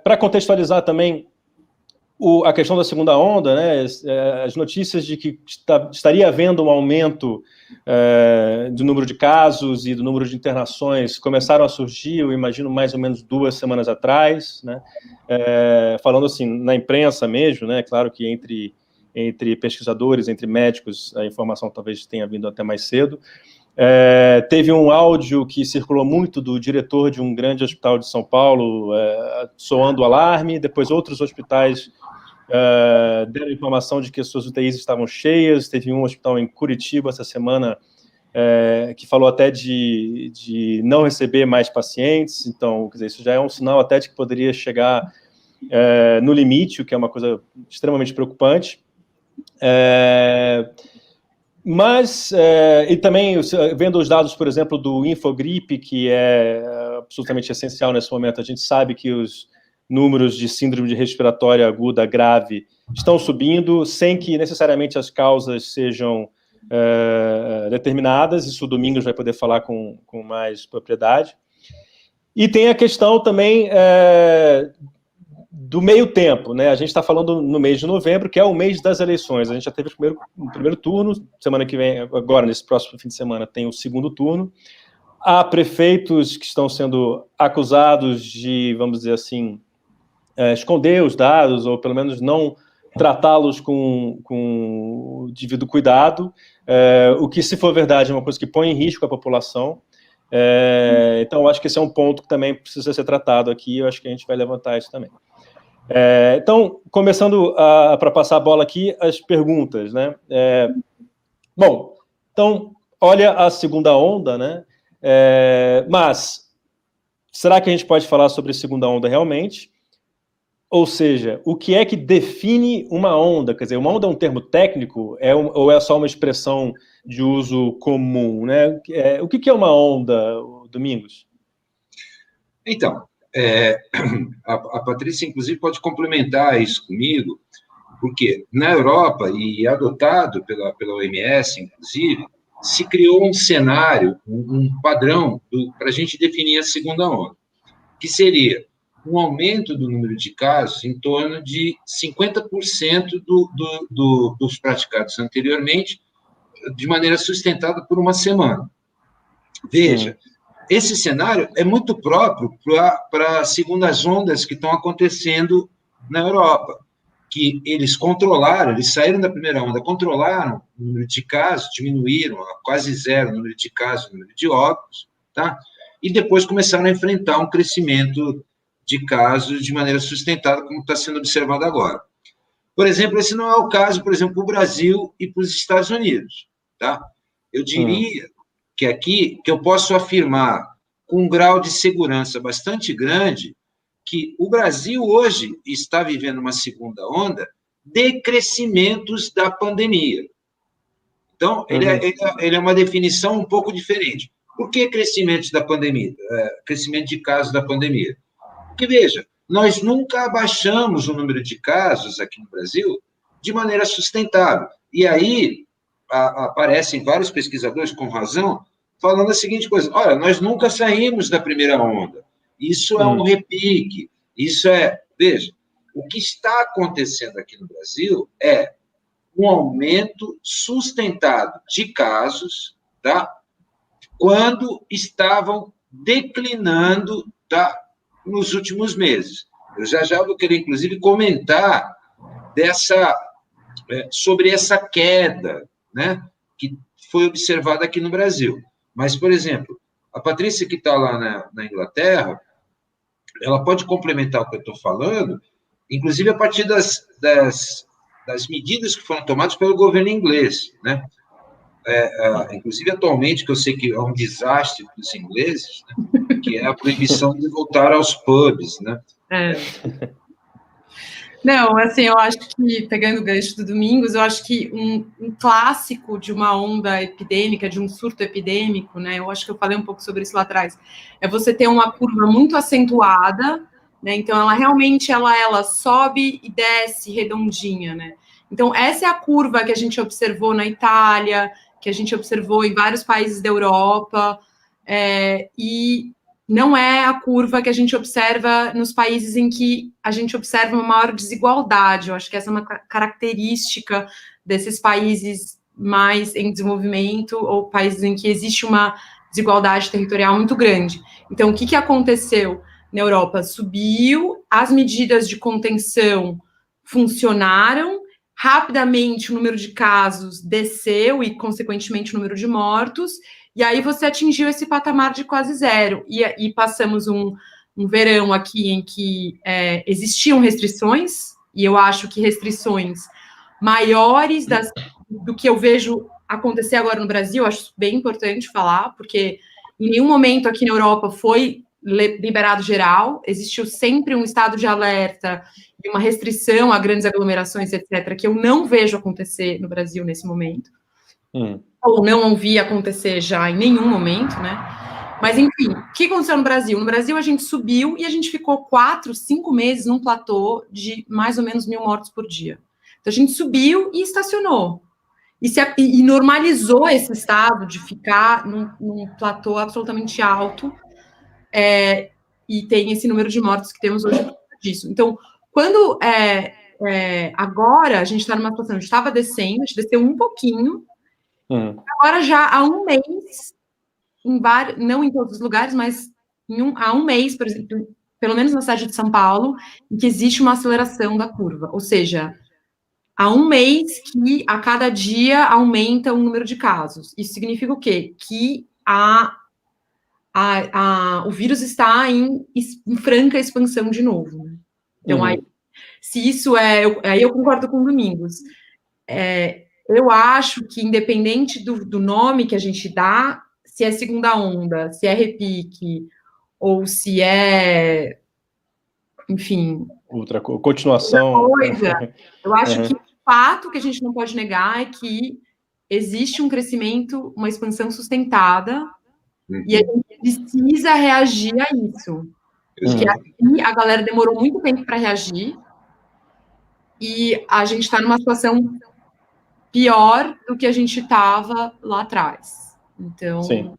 Para contextualizar também a questão da segunda onda, né, as notícias de que estaria havendo um aumento do número de casos e do número de internações começaram a surgir, eu imagino, mais ou menos 2 semanas atrás, né, falando assim, na imprensa mesmo, né, claro que entre pesquisadores, entre médicos, a informação talvez tenha vindo até mais cedo. Teve um áudio que circulou muito do diretor de um grande hospital de São Paulo, soando o alarme, depois outros hospitais deram informação de que as suas UTIs estavam cheias. Teve um hospital em Curitiba essa semana que falou até de não receber mais pacientes. Então, quer dizer, isso já é um sinal até de que poderia chegar no limite, o que é uma coisa extremamente preocupante. Mas, e também, vendo os dados, por exemplo, do Infogripe, que é absolutamente essencial nesse momento, a gente sabe que os números de síndrome de respiratória aguda grave estão subindo, sem que necessariamente as causas sejam determinadas. Isso o Domingos vai poder falar com mais propriedade. E tem a questão também do meio tempo, né? A gente está falando no mês de novembro, que é o mês das eleições. A gente já teve o primeiro turno, semana que vem, agora, nesse próximo fim de semana, tem o segundo turno. Há prefeitos que estão sendo acusados de, vamos dizer assim, esconder os dados, ou pelo menos não tratá-los com o devido cuidado, o que, se for verdade, é uma coisa que põe em risco a população. Então, eu acho que esse é um ponto que também precisa ser tratado aqui, eu acho que a gente vai levantar isso também. Então, começando para passar a bola aqui, as perguntas, né? Bom, então, olha a segunda onda, né? Mas, será que a gente pode falar sobre a segunda onda realmente? Ou seja, o que é que define uma onda? Quer dizer, uma onda é um termo técnico ou é só uma expressão de uso comum, né? O que é uma onda, Domingos? Então, a Patrícia, inclusive, pode complementar isso comigo, porque na Europa, e adotado pela OMS, inclusive, se criou um cenário, um padrão para a gente definir a segunda onda, que seria um aumento do número de casos em torno de 50% dos praticados anteriormente, de maneira sustentada por uma semana. Veja, esse cenário é muito próprio para as segundas ondas que estão acontecendo na Europa, que eles saíram da primeira onda, controlaram o número de casos, diminuíram a quase zero o número de casos, o número de óbitos, tá? E depois começaram a enfrentar um crescimento de casos de maneira sustentada, como está sendo observado agora. Por exemplo, esse não é o caso, por exemplo, para o Brasil e para os Estados Unidos, tá? Eu diria que aqui, que eu posso afirmar com um grau de segurança bastante grande, que o Brasil hoje está vivendo uma segunda onda de crescimentos da pandemia. Então, ele é uma definição um pouco diferente. Por que crescimento da pandemia? Crescimento de casos da pandemia? Porque, veja, nós nunca abaixamos o número de casos aqui no Brasil de maneira sustentável. E aí aparecem vários pesquisadores, com razão, falando a seguinte coisa: olha, nós nunca saímos da primeira onda. Isso é um repique. Veja, o que está acontecendo aqui no Brasil é um aumento sustentado de casos, tá? Quando estavam declinando, tá? Nos últimos meses. Eu já vou querer, inclusive, comentar sobre essa queda, né, que foi observada aqui no Brasil. Mas, por exemplo, a Patrícia, que está lá na Inglaterra, ela pode complementar o que eu estou falando, inclusive a partir das medidas que foram tomadas pelo governo inglês, né? Inclusive, atualmente, que eu sei que é um desastre para os ingleses, né? Que é a proibição de voltar aos pubs, né? Não, assim, eu acho que, pegando o gancho do Domingos, eu acho que um clássico de uma onda epidêmica, de um surto epidêmico, né? Eu acho que eu falei um pouco sobre isso lá atrás, é você ter uma curva muito acentuada, né? Então, ela realmente ela sobe e desce redondinha, né? Então, essa é a curva que a gente observou na Itália, que a gente observou em vários países da Europa, e não é a curva que a gente observa nos países em que a gente observa uma maior desigualdade. Eu acho que essa é uma característica desses países mais em desenvolvimento ou países em que existe uma desigualdade territorial muito grande. Então, o que aconteceu na Europa? Subiu, as medidas de contenção funcionaram, rapidamente o número de casos desceu e, consequentemente, o número de mortos, e aí você atingiu esse patamar de quase zero. E passamos um verão aqui em que existiam restrições, e eu acho que restrições maiores do que eu vejo acontecer agora no Brasil. Eu acho bem importante falar, porque em nenhum momento aqui na Europa foi liberado geral, existiu sempre um estado de alerta e uma restrição a grandes aglomerações, etc., que eu não vejo acontecer no Brasil nesse momento. Ou não ouvi acontecer já em nenhum momento, né? Mas, enfim, o que aconteceu no Brasil? No Brasil, a gente subiu e a gente ficou 4, 5 meses num platô de mais ou menos 1.000 mortos por dia. Então, a gente subiu e estacionou. E normalizou esse estado de ficar num platô absolutamente alto, e tem esse número de mortos que temos hoje por causa disso. Então, quando agora a gente está numa situação, a gente estava descendo, a gente desceu um pouquinho, agora já há um mês, não em todos os lugares, mas há um mês, por exemplo, pelo menos na cidade de São Paulo, em que existe uma aceleração da curva, ou seja, há um mês que a cada dia aumenta o número de casos. Isso significa o quê? Que o vírus está em franca expansão de novo. Né? Então, aí, se isso aí eu concordo com o Domingos. Eu acho que, independente do nome que a gente dá, se é segunda onda, se é repique, ou se é, enfim... Outra continuação. Coisa, eu acho que o fato que a gente não pode negar é que existe um crescimento, uma expansão sustentada, e a gente precisa reagir a isso. Porque aqui a galera demorou muito tempo para reagir, e a gente está numa situação pior do que a gente estava lá atrás. Então, sim.